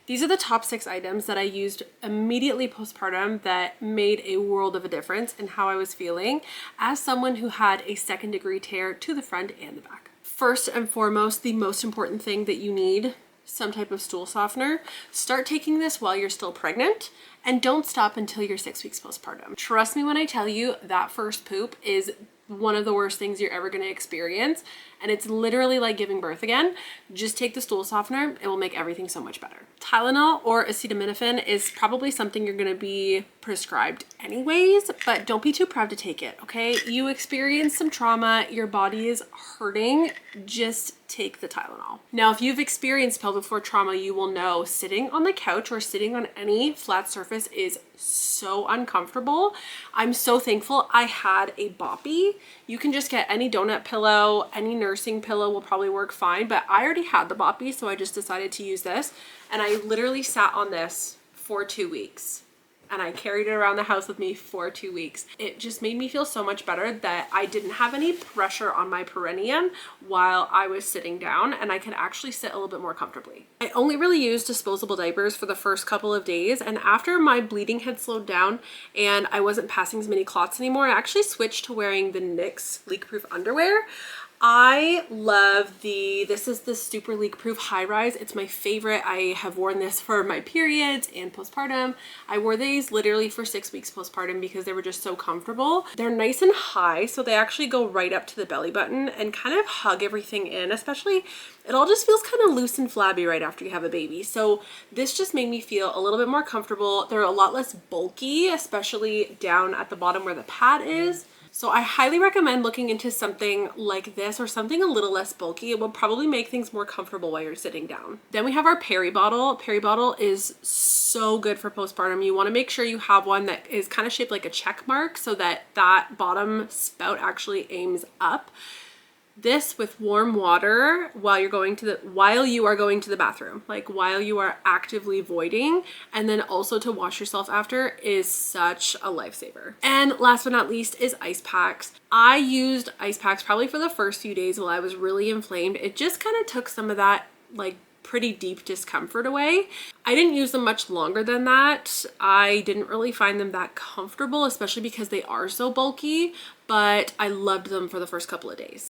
These are the top 6 items that I used immediately postpartum that made a world of a difference in how I was feeling as someone who had a 2nd-degree tear to the front and the back. First and foremost, the most important thing that you need, some type of stool softener. Start taking this while you're still pregnant and don't stop until you're 6 weeks postpartum. Trust me when I tell you that first poop is one of the worst things you're ever going to experience, and it's literally like giving birth again. Just take the stool softener, it will make everything so much better. Tylenol or acetaminophen is probably something you're going to be prescribed anyways, but don't be too proud to take it, okay? You experience some trauma, your body is hurting, just take the Tylenol. Now, if you've experienced pelvic floor trauma, you will know sitting on the couch or sitting on any flat surface is so uncomfortable. I'm so thankful I had a boppy. You can just get any donut pillow, any nursing pillow will probably work fine, but I already had the boppy, so I just decided to use this. And I literally sat on this for 2 weeks. And I carried it around the house with me for 2 weeks. It just made me feel so much better that I didn't have any pressure on my perineum while I was sitting down, and I could actually sit a little bit more comfortably. I only really used disposable diapers for the first couple of days, and after my bleeding had slowed down and I wasn't passing as many clots anymore, I actually switched to wearing the NYX leak-proof underwear. I love this is the super leak proof high rise. It's my favorite. I have worn this for my periods and postpartum. I wore these literally for 6 weeks postpartum because they were just so comfortable. They're nice and high, so they actually go right up to the belly button and kind of hug everything in, especially it all just feels kind of loose and flabby right after you have a baby. So this just made me feel a little bit more comfortable. They're a lot less bulky, especially down at the bottom where the pad is. So I highly recommend looking into something like this or something a little less bulky. It will probably make things more comfortable while you're sitting down. Then we have our Peri bottle. Peri bottle is so good for postpartum. You want to make sure you have one that is kind of shaped like a check mark so that that bottom spout actually aims up. This with warm water while you are going to the bathroom, like while you are actively voiding, and then also to wash yourself after is such a lifesaver. And last but not least is ice packs. I used ice packs probably for the first few days while I was really inflamed. It just kind of took some of that like pretty deep discomfort away. I didn't use them much longer than that. I didn't really find them that comfortable, especially because they are so bulky, but I loved them for the first couple of days.